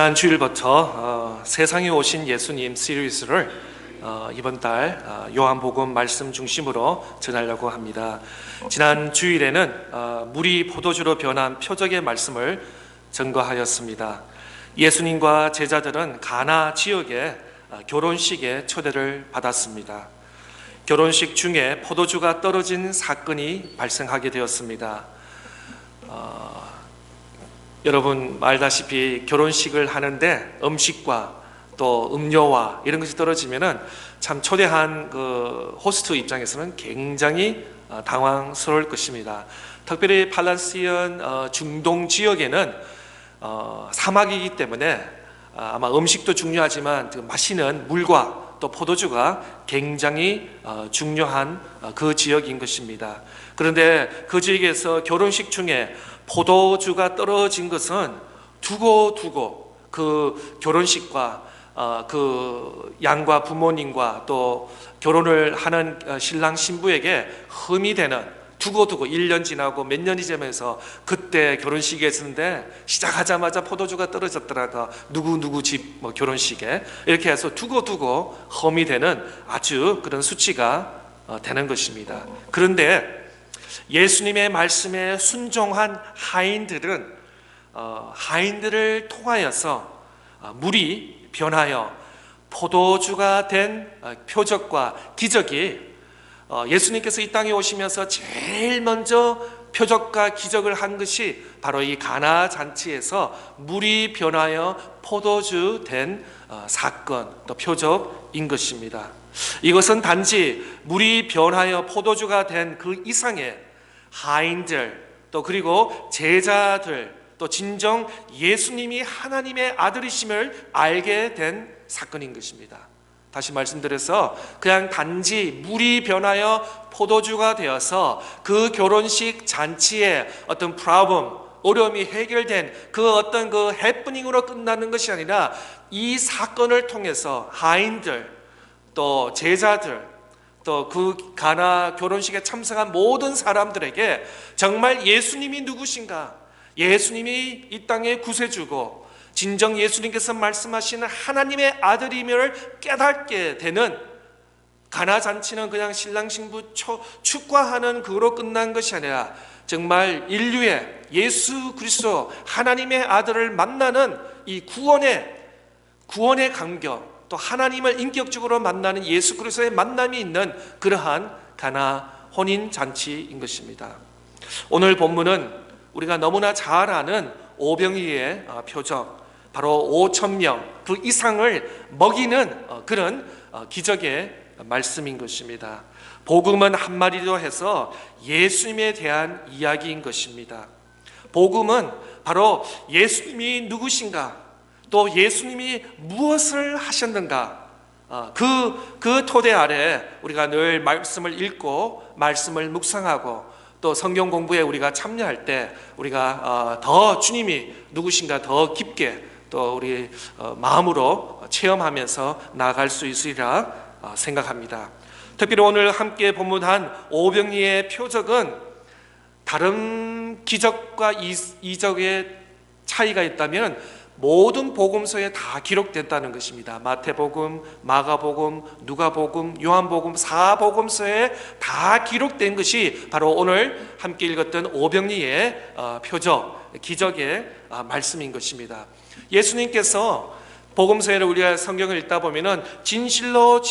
지난 주일부터 세상에 오신 예수님 시리즈를 이번 달 요한복음 말씀 중심으로 전하려고 합니다. 지난 주일에는 물이 포도주로 변한 표적의 말씀을 전거하였습니다. 예수님과 제자들은 가나 지역의 결혼식에 초대를 받았습니다. 결혼식 중에 포도주가 떨어진 사건이 발생하게 되었습니다. 여러분 알다시피 결혼식을 하는데 음식과 또 음료와 이런 것이 떨어지면은 참 초대한 그 호스트 입장에서는 굉장히 당황스러울 것입니다. 특별히 팔레스타인 중동 지역에는 사막이기 때문에 아마 음식도 중요하지만 그 마시는 물과 또 포도주가 굉장히 중요한 그 지역인 것입니다. 그런데 그 지역에서 결혼식 중에 포도주가 떨어진 것은 두고 그 결혼식과 그 양과 부모님과 또 결혼을 하는 신랑 신부에게 흠이 되는 두고 1년 지나고 몇 년이 지나면서 그때 결혼식이 있었는데 시작하자마자 포도주가 떨어졌더라고 누구 집 결혼식에 이렇게 해서 두고 흠이 되는 아주 그런 수치가 되는 것입니다. 그런데 예수님의 말씀에 순종한 하인들을 통하여서 물이 변하여 포도주가 된 표적과 기적이 예수님께서 이 땅에 오시면서 제일 먼저 표적과 기적을 한 것이 바로 이 가나 잔치에서 물이 변하여 포도주 된 사건 또 표적인 것입니다. 이것은 단지 물이 변하여 포도주가 된 그 이상의 하인들 또 그리고 제자들 또 진정 예수님이 하나님의 아들이심을 알게 된 사건인 것입니다. 다시 말씀드려서 그냥 단지 물이 변하여 포도주가 되어서 그 결혼식 잔치에 어떤 프로블럼 어려움이 해결된 그 어떤 그 해프닝으로 끝나는 것이 아니라 이 사건을 통해서 하인들 또 제자들 또 그 가나 결혼식에 참석한 모든 사람들에게 정말 예수님이 누구신가, 예수님이 이 땅의 구세주고 진정 예수님께서 말씀하시는 하나님의 아들임을 깨닫게 되는 가나 잔치는 그냥 신랑 신부 축가하는 그로 끝난 것이 아니라 정말 인류의 예수 그리스도 하나님의 아들을 만나는 이 구원의 감격 또 하나님을 인격적으로 만나는 예수 그리스도의 만남이 있는 그러한 가나 혼인 잔치인 것입니다. 오늘 본문은 우리가 너무나 잘 아는 오병이의 표적, 바로 5,000명 그 이상을 먹이는 그런 기적의 말씀인 것입니다. 복음은 한마디로 해서 예수님에 대한 이야기인 것입니다. 복음은 바로 예수님이 누구신가, 또 예수님이 무엇을 하셨는가, 그 토대 아래 우리가 늘 말씀을 읽고 말씀을 묵상하고 또 성경 공부에 우리가 참여할 때 우리가 더 주님이 누구신가 더 깊게 또 우리 마음으로 체험하면서 나아갈 수 있으리라 생각합니다. 특별히 오늘 함께 본문한 오병이의 표적은 다른 기적과 이적의 차이가 있다면 모든 복음서에 다 기록됐다는 것입니다. 마태복음, 마가복음, 누가복음, 요한복음 4복음서에 다 기록된 것이 바로 오늘 함께 읽었던 오병이의 표적, 기적의 말씀인 것입니다. 예수님께서 복음서에 우리가 성경을 읽다 보면은 진실로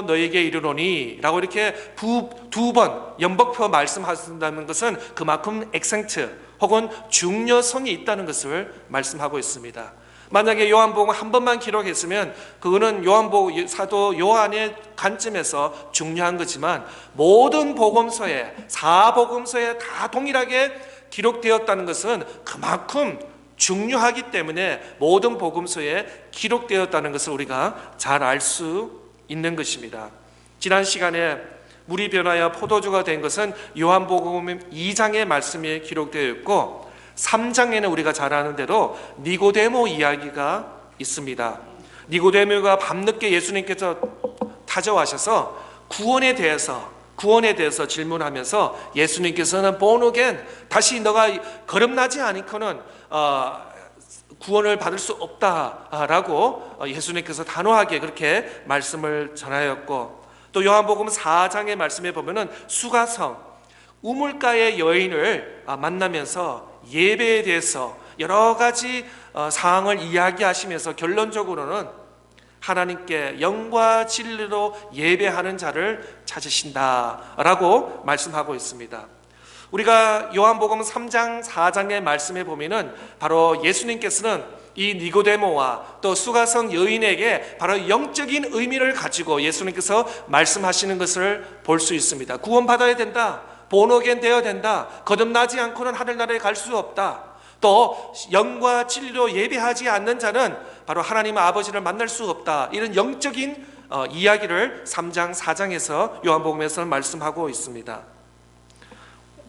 너에게 이르노니 라고 이렇게 두 번 연복표 말씀하신다는 것은 그만큼 액센트 혹은 중요성이 있다는 것을 말씀하고 있습니다. 만약에 요한복음 한 번만 기록했으면 그거는 요한복음 사도 요한의 관점에서 중요한 거지만 모든 복음서에 4복음서에 다 동일하게 기록되었다는 것은 그만큼 중요하기 때문에 모든 복음서에 기록되었다는 것을 우리가 잘 알 수 있는 것입니다. 지난 시간에 물이 변하여 포도주가 된 것은 요한복음 2장의 말씀에 기록되어 있고 3장에는 우리가 잘 아는 대로 니고데모 이야기가 있습니다. 니고데모가 밤늦게 예수님께서 찾아와셔서 구원에 대해서 질문하면서 예수님께서는 born again, 다시 너가 거듭나지 않고는 구원을 받을 수 없다라고 예수님께서 단호하게 그렇게 말씀을 전하였고, 또 요한복음 4장의 말씀에 보면은 수가성 우물가의 여인을 만나면서 예배에 대해서 여러 가지 사항을 이야기하시면서 결론적으로는 하나님께 영과 진리로 예배하는 자를 찾으신다라고 말씀하고 있습니다. 우리가 요한복음 3장 4장의 말씀에 보면은 바로 예수님께서는 이 니고데모와 또 수가성 여인에게 바로 영적인 의미를 가지고 예수님께서 말씀하시는 것을 볼 수 있습니다. 구원받아야 된다, 본어겐 되어야 된다, 거듭나지 않고는 하늘나라에 갈 수 없다, 또 영과 진리로 예배하지 않는 자는 바로 하나님 아버지를 만날 수 없다, 이런 영적인 이야기를 3장 4장에서 요한복음에서는 말씀하고 있습니다.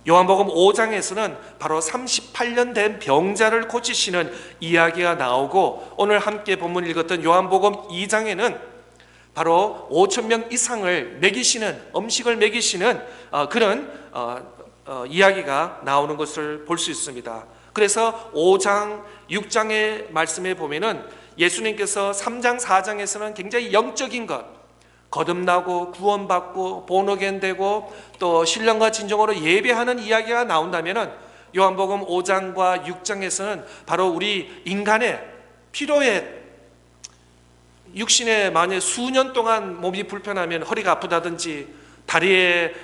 요한복음 5장에서는 바로 38년 된 병자를 고치시는 이야기가 나오고, 오늘 함께 본문 읽었던 요한복음 2장에는 바로 5,000명 이상을 먹이시는, 음식을 먹이시는 그런 이야기가 나오는 것을 볼 수 있습니다. 그래서 5장, 6장의 말씀에 보면은 예수님께서 3장, 4장에서는 굉장히 영적인 것, 거듭나고 구원받고 본어겐 되고 또 신령과 진정으로 예배하는 이야기가 나온다면은 요한복음 5장과 6장에서는 바로 우리 인간의 피로에, 육신에 만약 수년 동안 몸이 불편하면, 허리가 아프다든지 다리에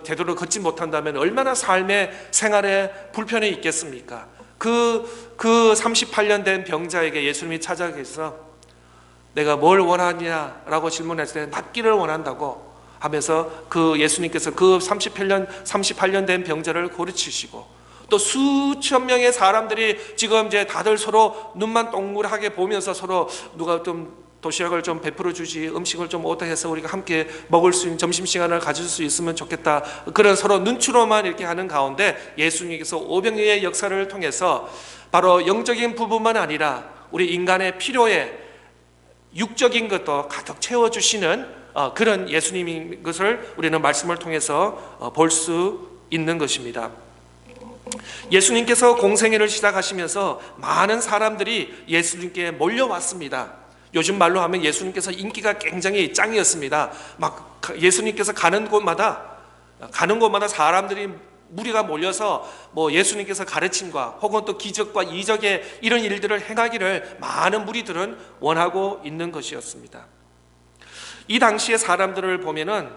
제대로 걷지 못한다면 얼마나 삶의 생활에 불편이 있겠습니까? 그 38년 된 병자에게 예수님이 찾아가서 내가 뭘 원하냐라고 질문했을 때 낫기를 원한다고 하면서 그 예수님께서 그 38년 된 병자를 고르치시고, 또 수천 명의 사람들이 지금 이제 다들 서로 눈만 동그랗게 보면서 서로 누가 좀 도시락을 좀 베풀어 주지, 음식을 좀 오다 해서 우리가 함께 먹을 수 있는 점심시간을 가질 수 있으면 좋겠다, 그런 서로 눈치로만 이렇게 하는 가운데 예수님께서 오병이의 역사를 통해서 바로 영적인 부분만 아니라 우리 인간의 필요에 육적인 것도 가득 채워주시는 그런 예수님인 것을 우리는 말씀을 통해서 볼 수 있는 것입니다. 예수님께서 공생애를 시작하시면서 많은 사람들이 예수님께 몰려왔습니다. 요즘 말로 하면 예수님께서 인기가 굉장히 짱이었습니다. 막 예수님께서 가는 곳마다 사람들이 무리가 몰려서 뭐 예수님께서 가르침과 혹은 또 기적과 이적의 이런 일들을 행하기를 많은 무리들은 원하고 있는 것이었습니다. 이 당시의 사람들을 보면은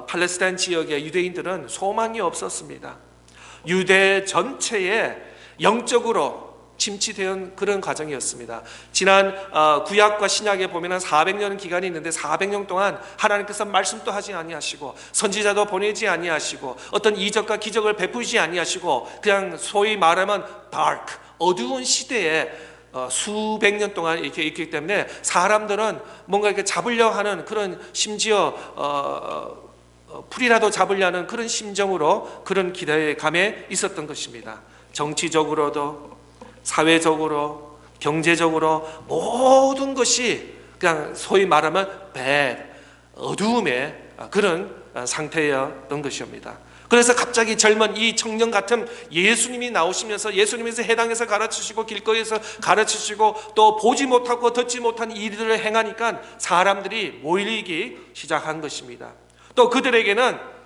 팔레스타인 지역의 유대인들은 소망이 없었습니다. 유대 전체에 영적으로 침체된 그런 과정이었습니다. 지난 구약과 신약에 보면은 400년 기간이 있는데 400년 동안 하나님께서 말씀도 하지 아니하시고 선지자도 보내지 아니하시고 어떤 이적과 기적을 베푸지 아니하시고 그냥 소위 말하면 dark, 어두운 시대에 수백 년 동안 이렇게 있기 때문에 사람들은 뭔가 이렇게 잡으려 하는 그런, 심지어 풀이라도 잡으려는 그런 심정으로 그런 기대감에 있었던 것입니다. 정치적으로도 사회적으로 경제적으로 모든 것이 그냥 소위 말하면 어두움의 그런 상태였던 것입니다. 그래서 갑자기 젊은 이 청년 같은 예수님이 나오시면서 예수님에서 해당해서 가르치시고 길거리에서 가르치시고 또 보지 못하고 듣지 못한 일들을 행하니까 사람들이 모이기 시작한 것입니다. 또 그들에게는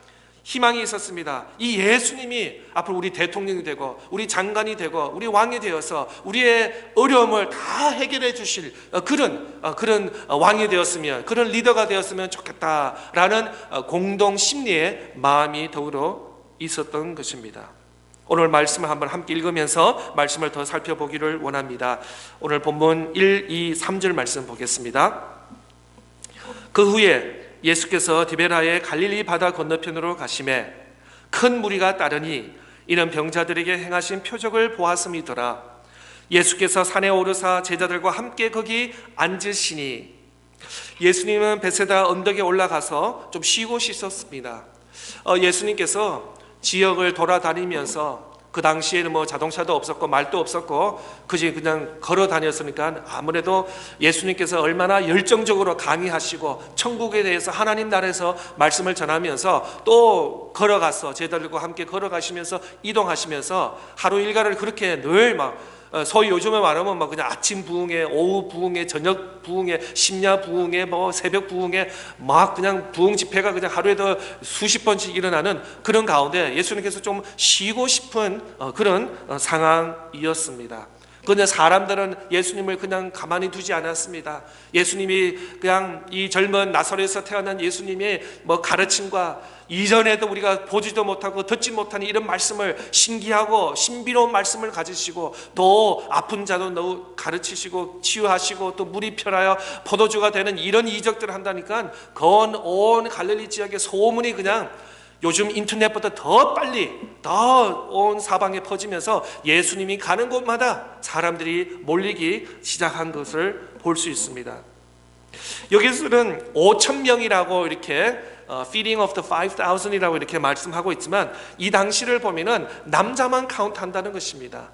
희망이 있었습니다. 이 예수님이 앞으로 우리 대통령이 되고 우리 장관이 되고 우리 왕이 되어서 우리의 어려움을 다 해결해 주실 그런 왕이 되었으면, 그런 리더가 되었으면 좋겠다라는 공동 심리의 마음이 더불어 있었던 것입니다. 오늘 말씀을 한번 함께 읽으면서 말씀을 더 살펴보기를 원합니다. 오늘 본문 1, 2, 3절 말씀 보겠습니다. 그 후에 예수께서 디베라의 갈릴리 바다 건너편으로 가시매 큰 무리가 따르니 이는 병자들에게 행하신 표적을 보았음이더라. 예수께서 산에 오르사 제자들과 함께 거기 앉으시니, 예수님은 베세다 언덕에 올라가서 좀 쉬고 싶었습니다. 예수님께서 지역을 돌아다니면서, 그 당시에는 뭐 자동차도 없었고 말도 없었고 그냥 걸어 다녔으니까 아무래도 예수님께서 얼마나 열정적으로 강의하시고 천국에 대해서 하나님 나라에서 말씀을 전하면서 또 걸어가서 제자들과 함께 걸어가시면서 이동하시면서 하루 일과를 그렇게 늘 막 소위 요즘에 말하면 막 그냥 아침 부흥회, 오후 부흥회, 저녁 부흥회, 심야 부흥회, 뭐 새벽 부흥회, 막 그냥 부흥 집회가 그냥 하루에도 수십 번씩 일어나는 그런 가운데 예수님께서 좀 쉬고 싶은 그런 상황이었습니다. 그런데 사람들은 예수님을 그냥 가만히 두지 않았습니다. 예수님이 그냥 이 젊은 나사렛에서 태어난 예수님의 뭐 가르침과 이전에도 우리가 보지도 못하고 듣지 못하는 이런 말씀을 신기하고 신비로운 말씀을 가지시고 또 아픈 자도 가르치시고 치유하시고 또 물이 편하여 포도주가 되는 이런 이적들을 한다니까 그건 온 갈릴리 지역의 소문이 그냥 요즘 인터넷보다 더 빨리 더 온 사방에 퍼지면서 예수님이 가는 곳마다 사람들이 몰리기 시작한 것을 볼 수 있습니다. 여기서는 5,000명이라고 이렇게 feeding of the 5,000이라고 이렇게 말씀하고 있지만 이 당시를 보면은 남자만 카운트한다는 것입니다.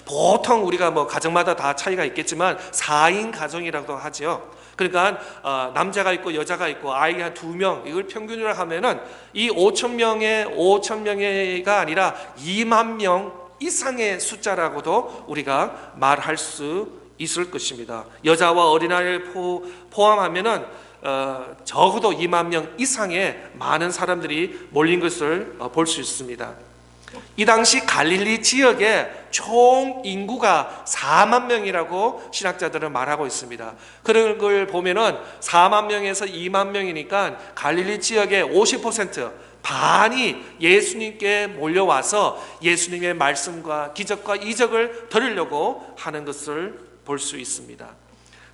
보통 우리가 뭐 가정마다 다 차이가 있겠지만 4인 가정이라고 하죠. 그러니까 남자가 있고 여자가 있고 아이가 2명 이걸 평균으로 하면은 이 5,000명이 아니라 2만 명 이상의 숫자라고도 우리가 말할 수 있을 것입니다. 여자와 어린아이를 포함하면은 적어도 2만 명 이상의 많은 사람들이 몰린 것을 볼 수 있습니다. 이 당시 갈릴리 지역에 총 인구가 4만 명이라고 신학자들은 말하고 있습니다. 그런 걸 보면은 4만 명에서 2만 명이니까 갈릴리 지역의 50% 반이 예수님께 몰려와서 예수님의 말씀과 기적과 이적을 들으려고 하는 것을 볼 수 있습니다.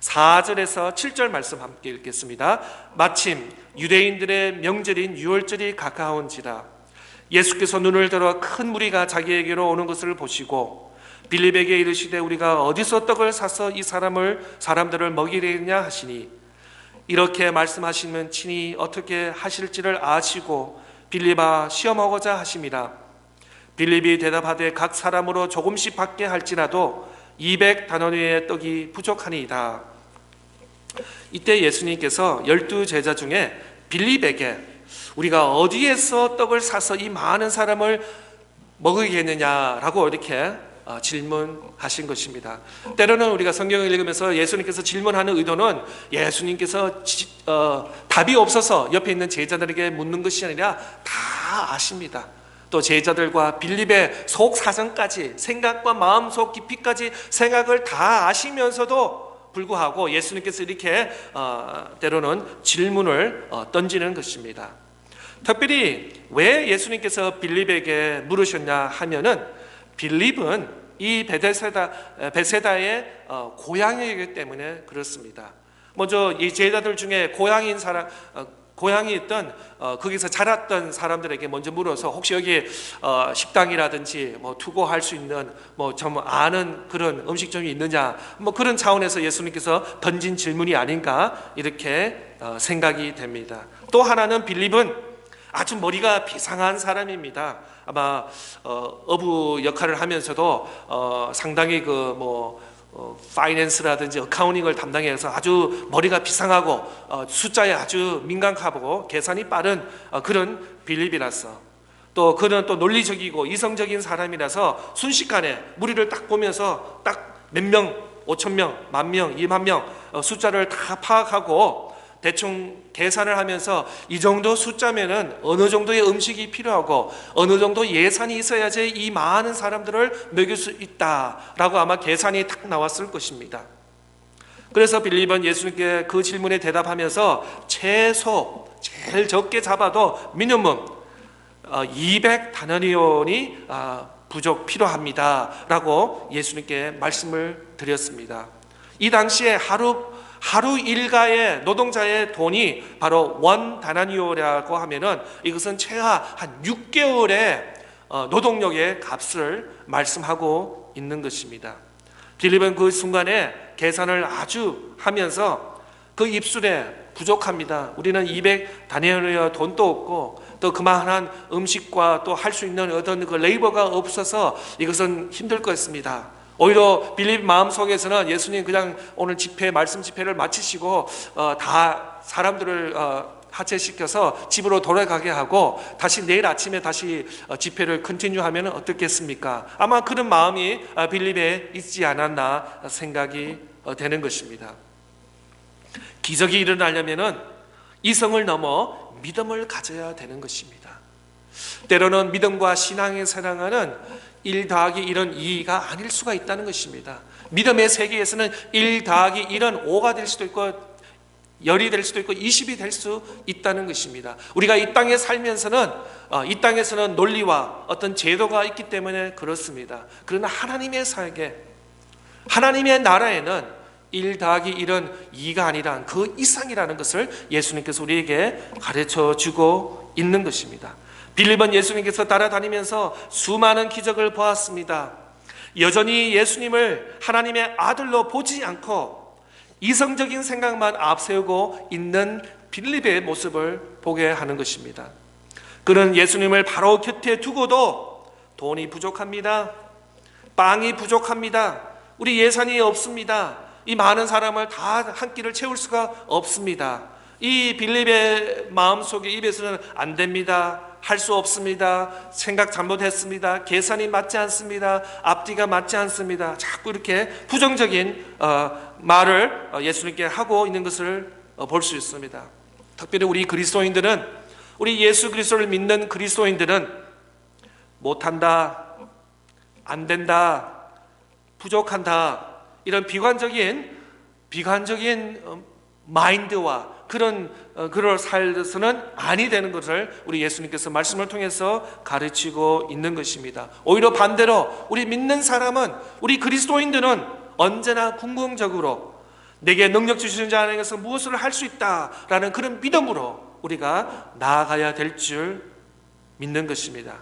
4절에서 7절 말씀 함께 읽겠습니다. 마침 유대인들의 명절인 유월절이 가까운지라 예수께서 눈을 들어 큰 무리가 자기에게로 오는 것을 보시고 빌립에게 이르시되 우리가 어디서 떡을 사서 이 사람들을 먹이려냐 하시니 이렇게 말씀하시면 친히 어떻게 하실지를 아시고 빌립아 시험하고자 하심이라. 빌립이 대답하되 각 사람으로 조금씩 받게 할지라도 200다너니의 떡이 부족하니이다. 이때 예수님께서 12제자 중에 빌립에게 우리가 어디에서 떡을 사서 이 많은 사람을 먹이겠느냐라고 이렇게 질문하신 것입니다. 때로는 우리가 성경을 읽으면서 예수님께서 질문하는 의도는 예수님께서 답이 없어서 옆에 있는 제자들에게 묻는 것이 아니라 다 아십니다. 또 제자들과 빌립의 속 사정까지 생각과 마음속 깊이까지 생각을 다 아시면서도 불구하고 예수님께서 이렇게 때로는 질문을 던지는 것입니다. 특별히 왜 예수님께서 빌립에게 물으셨냐 하면은 빌립은 이 베세다의 고향이기 때문에 그렇습니다. 먼저 이 제자들 중에 고향이 있던 거기서 자랐던 사람들에게 먼저 물어서 혹시 여기 식당이라든지 뭐 투고할 수 있는 뭐 좀 아는 그런 음식점이 있느냐 뭐 그런 차원에서 예수님께서 던진 질문이 아닌가 이렇게 생각이 됩니다. 또 하나는 빌립은 아주 머리가 비상한 사람입니다. 아마 어부 역할을 하면서도 상당히 파이낸스라든지 어카운팅을 담당해서 아주 머리가 비상하고 숫자에 아주 민감하고 계산이 빠른 그런 빌립이라서 또 그는 또 논리적이고 이성적인 사람이라서 순식간에 무리를 딱 보면서 딱 몇 명, 5,000명, 10,000명, 20,000명 숫자를 다 파악하고 대충 계산을 하면서 이 정도 숫자면은 어느 정도의 음식이 필요하고 어느 정도 예산이 있어야지 이 많은 사람들을 먹일 수 있다라고 아마 계산이 딱 나왔을 것입니다. 그래서 빌립은 예수님께 그 질문에 대답하면서 최소 제일 적게 잡아도 미니멈 200다나니온이 필요합니다라고 예수님께 말씀을 드렸습니다. 이 당시에 하루 일가의 노동자의 돈이 바로 원 다나니오라고 하면은 이것은 최하 한 6개월의 노동력의 값을 말씀하고 있는 것입니다. 빌립은 그 순간에 계산을 아주 하면서 그 입술에 부족합니다. 우리는 200다나니오 돈도 없고 또 그만한 음식과 또 할 수 있는 어떤 그 레이버가 없어서 이것은 힘들 것입니다. 오히려 빌립 마음속에서는 예수님 그냥 오늘 말씀 집회를 마치시고 다 사람들을 하차시켜서 집으로 돌아가게 하고 다시 내일 아침에 다시 집회를 컨티뉴하면 어떻겠습니까? 아마 그런 마음이 빌립에 있지 않았나 생각이 되는 것입니다. 기적이 일어나려면 이성을 넘어 믿음을 가져야 되는 것입니다. 때로는 믿음과 신앙의 사랑하는 1 더하기 1은 2가 아닐 수가 있다는 것입니다. 믿음의 세계에서는 1 더하기 1은 5가 될 수도 있고 10이 될 수도 있고 20이 될 수 있다는 것입니다. 우리가 이 땅에 살면서는 이 땅에서는 논리와 어떤 제도가 있기 때문에 그렇습니다. 그러나 하나님의 세계, 하나님의 나라에는 1 더하기 1은 2가 아니라 그 이상이라는 것을 예수님께서 우리에게 가르쳐 주고 있는 것입니다. 빌립은 예수님께서 따라다니면서 수많은 기적을 보았습니다. 여전히 예수님을 하나님의 아들로 보지 않고 이성적인 생각만 앞세우고 있는 빌립의 모습을 보게 하는 것입니다. 그는 예수님을 바로 곁에 두고도 돈이 부족합니다. 빵이 부족합니다. 우리 예산이 없습니다. 이 많은 사람을 다 한 끼를 채울 수가 없습니다. 이 빌립의 마음속에 입에서는 안 됩니다. 할 수 없습니다. 생각 잘못했습니다. 계산이 맞지 않습니다. 앞뒤가 맞지 않습니다. 자꾸 이렇게 부정적인 말을 예수님께 하고 있는 것을 볼 수 있습니다. 특별히 우리 그리스도인들은, 우리 예수 그리스도를 믿는 그리스도인들은 못한다, 안 된다, 부족한다, 이런 비관적인 마인드와 그럴 살서는 아니 되는 것을 우리 예수님께서 말씀을 통해서 가르치고 있는 것입니다. 오히려 반대로 우리 믿는 사람은, 우리 그리스도인들은 언제나 궁극적으로 내게 능력 주시는 자 안에서 무엇을 할 수 있다라는 그런 믿음으로 우리가 나아가야 될 줄 믿는 것입니다.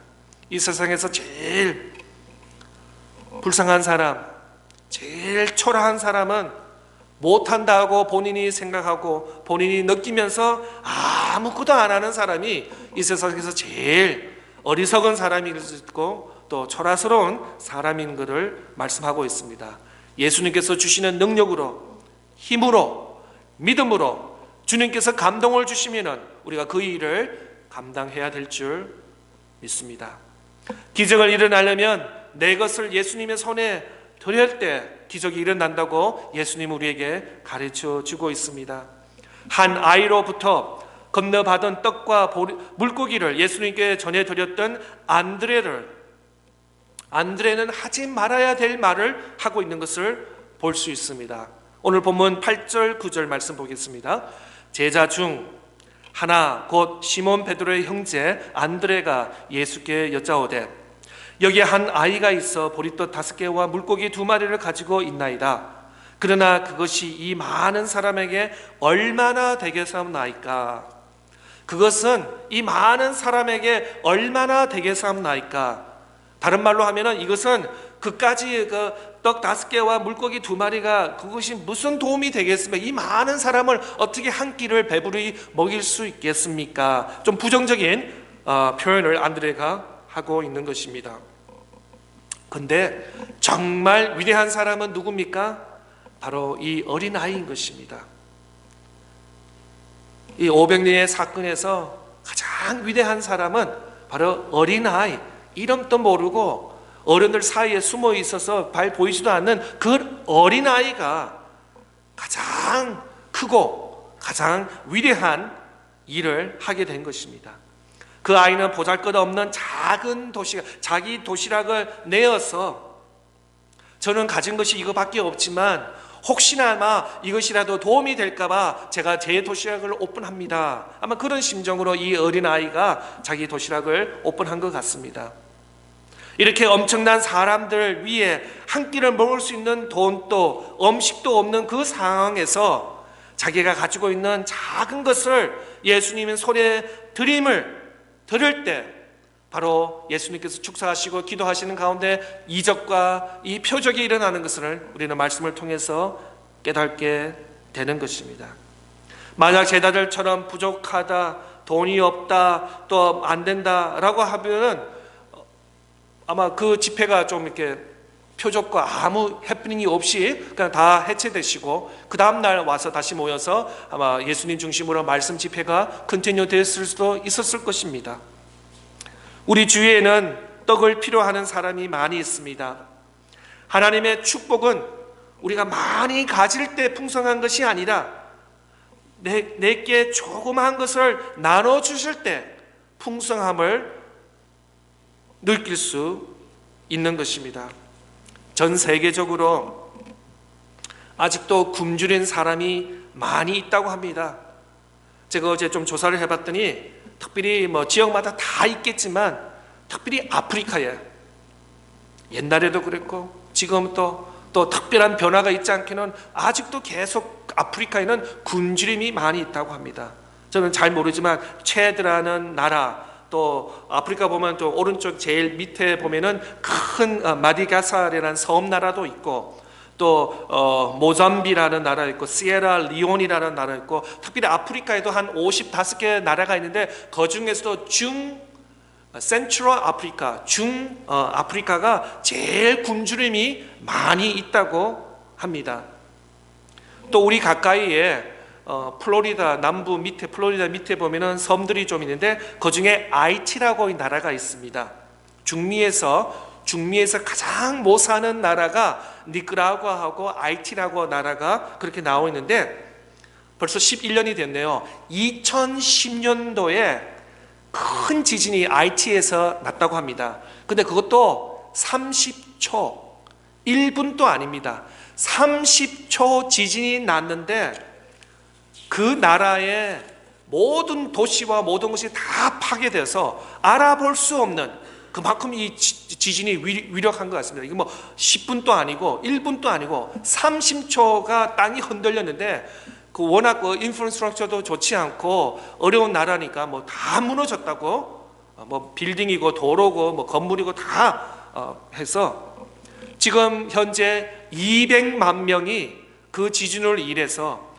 이 세상에서 제일 불쌍한 사람, 제일 초라한 사람은 못한다고 본인이 생각하고 본인이 느끼면서 아무것도 안 하는 사람이 이 세상에서 제일 어리석은 사람일 수 있고 또 초라스러운 사람인 것을 말씀하고 있습니다. 예수님께서 주시는 능력으로, 힘으로, 믿음으로 주님께서 감동을 주시면 우리가 그 일을 감당해야 될 줄 믿습니다. 기적을 일어나려면 내 것을 예수님의 손에 드릴 때 기적이 일어난다고 예수님 우리에게 가르쳐 주고 있습니다. 한 아이로부터 건너받은 떡과 물고기를 예수님께 전해드렸던 안드레는 하지 말아야 될 말을 하고 있는 것을 볼 수 있습니다. 오늘 본문 8절 9절 말씀 보겠습니다. 제자 중 하나 곧 시몬 베드로의 형제 안드레가 예수께 여짜오되 여기에 한 아이가 있어 보리떡 5개와 물고기 2마리를 가지고 있나이다. 그러나 그것이 이 많은 사람에게 얼마나 되겠사옵나이까? 그것은 이 많은 사람에게 얼마나 되겠사옵나이까? 다른 말로 하면은 이것은 그까지 떡 5개와 물고기 2마리가 그것이 무슨 도움이 되겠습니까? 이 많은 사람을 어떻게 한 끼를 배부르게 먹일 수 있겠습니까? 좀 부정적인 표현을 안드레가 하고 있는 것입니다. 근데 정말 위대한 사람은 누굽니까? 바로 이 어린아이인 것입니다. 이 500년의 사건에서 가장 위대한 사람은 바로 어린아이, 이름도 모르고 어른들 사이에 숨어 있어서 발 보이지도 않는 그 어린아이가 가장 크고 가장 위대한 일을 하게 된 것입니다. 그 아이는 보잘것없는 작은 자기 도시락을 내어서 저는 가진 것이 이거밖에 없지만 혹시나 이것이라도 도움이 될까봐 제가 제 도시락을 오픈합니다. 아마 그런 심정으로 이 어린아이가 자기 도시락을 오픈한 것 같습니다. 이렇게 엄청난 사람들 위에 한 끼를 먹을 수 있는 돈도 음식도 없는 그 상황에서 자기가 가지고 있는 작은 것을 예수님의 손에 드릴 때 바로 예수님께서 축사하시고 기도하시는 가운데 이적과 이 표적이 일어나는 것을 우리는 말씀을 통해서 깨닫게 되는 것입니다. 만약 제자들처럼 부족하다, 돈이 없다, 또 안 된다라고 하면은 아마 그 집회가 좀 이렇게 표적과 아무 해프닝이 없이 그냥 다 해체되시고 그 다음날 와서 다시 모여서 아마 예수님 중심으로 말씀 집회가 컨티뉴 됐을 수도 있었을 것입니다. 우리 주위에는 떡을 필요하는 사람이 많이 있습니다. 하나님의 축복은 우리가 많이 가질 때 풍성한 것이 아니라 내게 조그마한 것을 나눠주실 때 풍성함을 느낄 수 있는 것입니다. 전 세계적으로 아직도 굶주린 사람이 많이 있다고 합니다. 제가 어제 좀 조사를 해봤더니 특별히 지역마다 다 있겠지만 특별히 아프리카에 옛날에도 그랬고 지금 또 특별한 변화가 있지 않게는 아직도 계속 아프리카에는 굶주림이 많이 있다고 합니다. 저는 잘 모르지만 체드라는 나라, 또 아프리카 보면 또 오른쪽 제일 밑에 보면은 큰 마디가사르라는 섬 나라도 있고 또 모잠비라는 나라 있고 시에라리온이라는 나라 있고 특별히 아프리카에도 한 55개 나라가 있는데 그 중에서도 센트럴 아프리카, 아프리카가 제일 굶주림이 많이 있다고 합니다. 또 우리 가까이에 플로리다 남부 밑에 플로리다 밑에 보면은 섬들이 좀 있는데 그 중에 아이티라고 이 나라가 있습니다. 중미에서 가장 못 사는 나라가 니카라과하고 아이티라고 나라가 그렇게 나와 있는데 벌써 11년이 됐네요. 2010년도에 큰 지진이 아이티에서 났다고 합니다. 근데 그것도 30초, 1분도 아닙니다. 30초 지진이 났는데 그 나라의 모든 도시와 모든 것이 다 파괴돼서 알아볼 수 없는 그만큼 이 지진이 위력한 것 같습니다. 이게 10분도 아니고 1분도 아니고 30초가 땅이 흔들렸는데 워낙 인프라스트럭처도 좋지 않고 어려운 나라니까 다 무너졌다고 빌딩이고 도로고 건물이고 다 해서 지금 현재 200만 명이 그 지진으로 인해서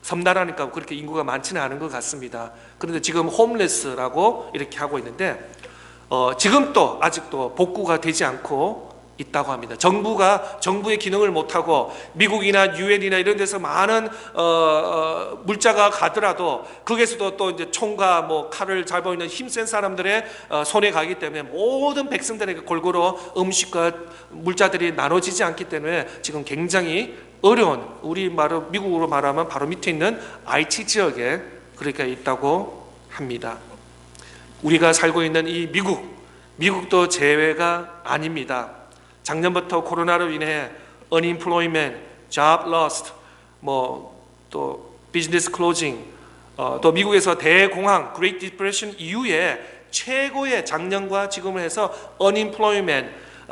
섬나라니까 그렇게 인구가 많지는 않은 것 같습니다. 그런데 지금 홈레스라고 이렇게 하고 있는데 지금 또 아직도 복구가 되지 않고 있다고 합니다. 정부의 기능을 못하고 미국이나 유엔이나 이런 데서 많은 물자가 가더라도 거기에서도 또 이제 총과 칼을 잡고 있는 힘센 사람들의 손에 가기 때문에 모든 백성들에게 골고루 음식과 물자들이 나눠지지 않기 때문에 지금 굉장히 어려운 미국으로 말하면 바로 밑에 있는 IT 지역에 그렇게 있다고 합니다. 우리가 살고 있는 이 미국도 제외가 아닙니다. 작년부터 코로나로 인해 unemployment, job lost, 또 business closing, 또 미국에서 대공황, Great Depression 이후에 최고의 작년과 지금을 해서 unemployment,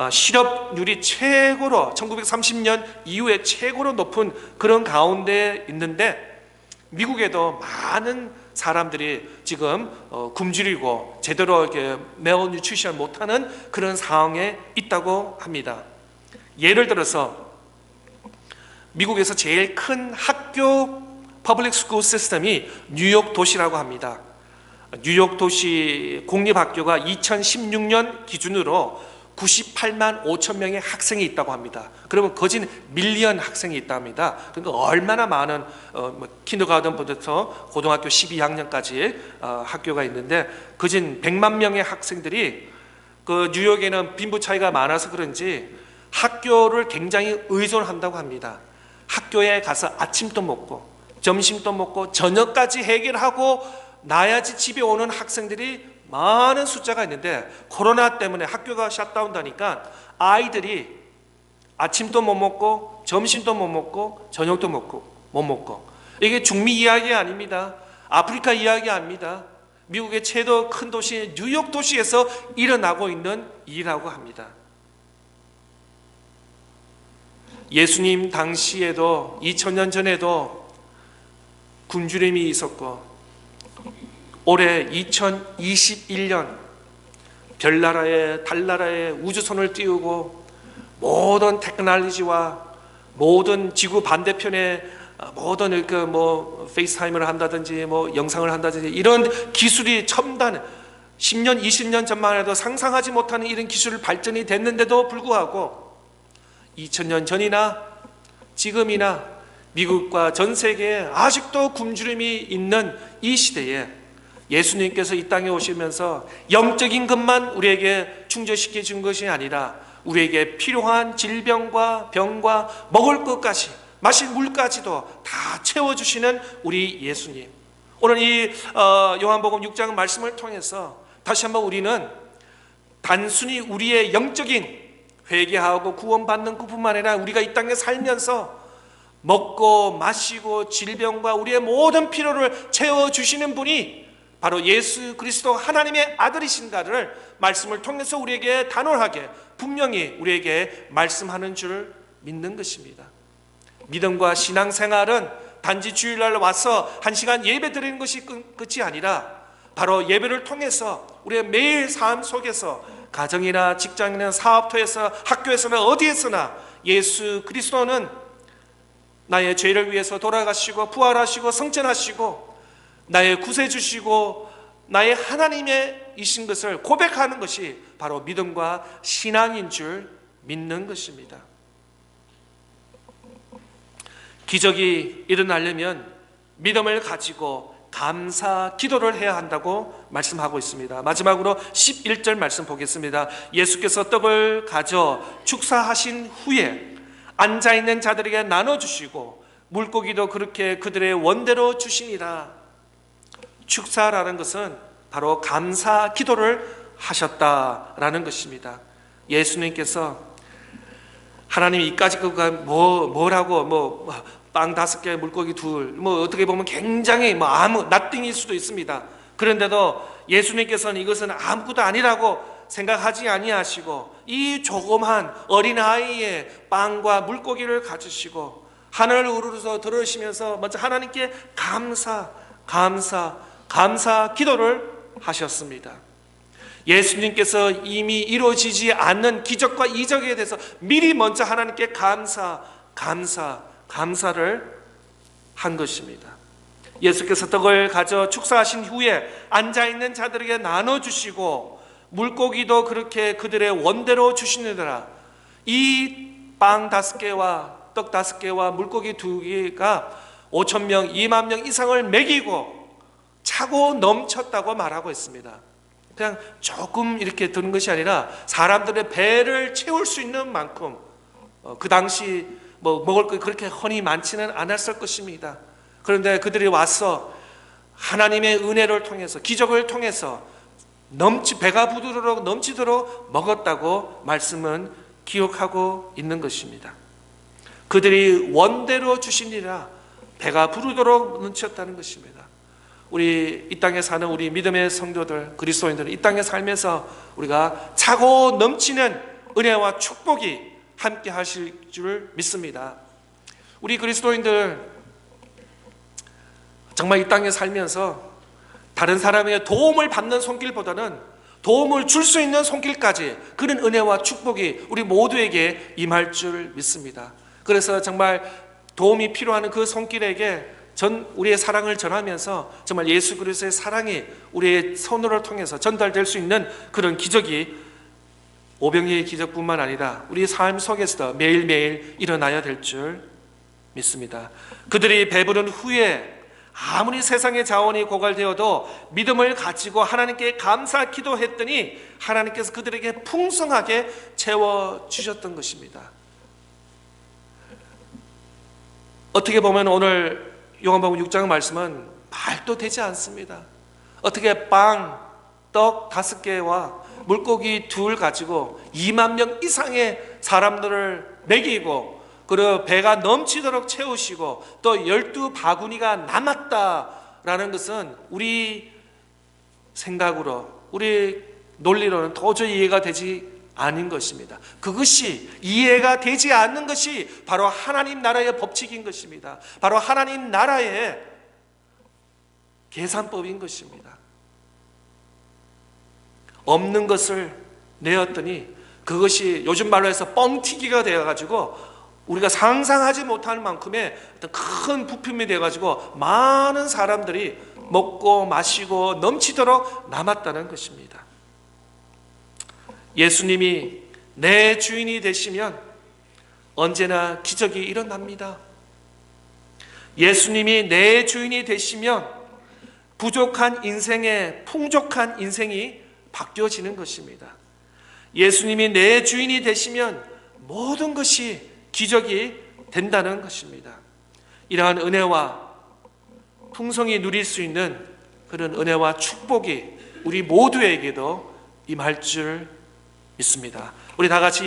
실업률이 최고로 1930년 이후에 최고로 높은 그런 가운데 있는데 미국에도 많은 사람들이 지금 굶주리고 제대로 이렇게 malnutrition 못하는 그런 상황에 있다고 합니다. 예를 들어서 미국에서 제일 큰 학교 퍼블릭 스쿨 시스템이 뉴욕 도시라고 합니다. 뉴욕 도시 공립학교가 2016년 기준으로 98만 5천 명의 학생이 있다고 합니다. 그러면 거진 밀리언 학생이 있다 합니다. 그러니까 얼마나 많은 킨더가든부터 고등학교 12학년까지 학교가 있는데 거진 100만 명의 학생들이 그 뉴욕에는 빈부 차이가 많아서 그런지 학교를 굉장히 의존한다고 합니다. 학교에 가서 아침도 먹고 점심도 먹고 저녁까지 해결하고 나야지 집에 오는 학생들이 많은 숫자가 있는데 코로나 때문에 학교가 셧다운되니까 아이들이 아침도 못 먹고 점심도 못 먹고 저녁도 못 먹고 이게 중미 이야기 아닙니다. 아프리카 이야기 아닙니다. 미국의 최대 큰 도시 뉴욕 도시에서 일어나고 있는 일이라고 합니다. 예수님 당시에도 2000년 전에도 굶주림이 있었고 올해 2021년 별나라에 달나라에 우주선을 띄우고 모든 테크놀로지와 모든 지구 반대편에 모든 페이스타임을 한다든지 영상을 한다든지 이런 기술이 첨단 10년 20년 전만 해도 상상하지 못하는 이런 기술 발전이 됐는데도 불구하고 2000년 전이나 지금이나 미국과 전 세계에 아직도 굶주림이 있는 이 시대에 예수님께서 이 땅에 오시면서 영적인 것만 우리에게 충족시켜 준 것이 아니라 우리에게 필요한 질병과 병과 먹을 것까지 마실 물까지도 다 채워주시는 우리 예수님. 오늘 이 요한복음 6장 말씀을 통해서 다시 한번 우리는 단순히 우리의 영적인 회개하고 구원받는 것뿐만 아니라 우리가 이 땅에 살면서 먹고 마시고 질병과 우리의 모든 필요를 채워주시는 분이 바로 예수 그리스도 하나님의 아들이신가를 말씀을 통해서 우리에게 단호하게 분명히 우리에게 말씀하는 줄 믿는 것입니다. 믿음과 신앙생활은 단지 주일날 와서 1시간 예배 드리는 것이 끝이 아니라 바로 예배를 통해서 우리의 매일 삶 속에서 가정이나 직장이나 사업터에서 학교에서나 어디에서나 예수 그리스도는 나의 죄를 위해서 돌아가시고 부활하시고 성천하시고 나의 구세주시고 나의 하나님의 이신 것을 고백하는 것이 바로 믿음과 신앙인 줄 믿는 것입니다. 기적이 일어나려면 믿음을 가지고 감사 기도를 해야 한다고 말씀하고 있습니다. 마지막으로 11절 말씀 보겠습니다. 예수께서 떡을 가져 축사하신 후에 앉아있는 자들에게 나눠주시고 물고기도 그렇게 그들의 원대로 주시니라. 축사라는 것은 바로 감사 기도를 하셨다라는 것입니다. 예수님께서 하나님 이까짓 거가 뭐라고 빵 5개 물고기 2 어떻게 보면 굉장히 아무 나띵일 수도 있습니다. 그런데도 예수님께서는 이것은 아무것도 아니라고 생각하지 아니하시고 이 조그만 어린아이의 빵과 물고기를 가지시고 하늘을 우러러서 들으시면서 먼저 하나님께 감사 기도를 하셨습를 예수님께서 이미 이루어지지 않는 기적과 이적에 대해서 미리 먼저 하나님께 감사를 한 것입니다. 예수께서 떡을 가져 축사하신 후에 앉아있는 자들에게 나눠주시고 물고기도 그렇게 그들의 원대로 주시느니라. 이 빵 5개와 떡 5개와 물고기 2개가 5,000명, 20,000명 이상을 먹이고 차고 넘쳤다고 말하고 있습니다. 그냥 조금 이렇게 드는 것이 아니라 사람들의 배를 채울 수 있는 만큼 그 당시 먹을 거 그렇게 흔히 많지는 않았을 것입니다. 그런데 그들이 와서 하나님의 은혜를 통해서 기적을 통해서 배가 부르도록 넘치도록 먹었다고 말씀은 기억하고 있는 것입니다. 그들이 원대로 주시니라. 배가 부르도록 넘쳤다는 것입니다. 우리 이 땅에 사는 우리 믿음의 성도들, 그리스도인들은 이 땅에 살면서 우리가 차고 넘치는 은혜와 축복이 함께 하실 줄 믿습니다. 우리 그리스도인들 정말 이 땅에 살면서 다른 사람의 도움을 받는 손길보다는 도움을 줄 수 있는 손길까지 그런 은혜와 축복이 우리 모두에게 임할 줄 믿습니다. 그래서 정말 도움이 필요한 그 손길에게 우리의 사랑을 전하면서 정말 예수 그리스도의 사랑이 우리의 손으로 통해서 전달될 수 있는 그런 기적이 오병이의 기적뿐만 아니라 우리 삶 속에서 매일매일 일어나야 될 줄 믿습니다. 그들이 배부른 후에 아무리 세상의 자원이 고갈되어도 믿음을 가지고 하나님께 감사 기도했더니 하나님께서 그들에게 풍성하게 채워주셨던 것입니다. 어떻게 보면 오늘 요한복음 6장 말씀은 말도 되지 않습니다. 어떻게 빵, 떡 5개와 물고기 2 가지고 20,000명 이상의 사람들을 먹이고 그리고 배가 넘치도록 채우시고 또 12바구니가 남았다라는 것은 우리 생각으로 우리 논리로는 도저히 이해가 되지 않은 것입니다. 그것이 이해가 되지 않는 것이 바로 하나님 나라의 법칙인 것입니다. 바로 하나님 나라의 계산법인 것입니다. 없는 것을 내었더니 그것이 요즘 말로 해서 뻥튀기가 되어가지고 우리가 상상하지 못할 만큼의 어떤 큰 부품이 되어가지고 많은 사람들이 먹고 마시고 넘치도록 남았다는 것입니다. 예수님이 내 주인이 되시면 언제나 기적이 일어납니다. 예수님이 내 주인이 되시면 부족한 인생에 풍족한 인생이 바뀌어지는 것입니다. 예수님이 내 주인이 되시면 모든 것이 기적이 된다는 것입니다. 이러한 은혜와 풍성히 누릴 수 있는 그런 은혜와 축복이 우리 모두에게도 임할 줄 믿습니다. 우리 다 같이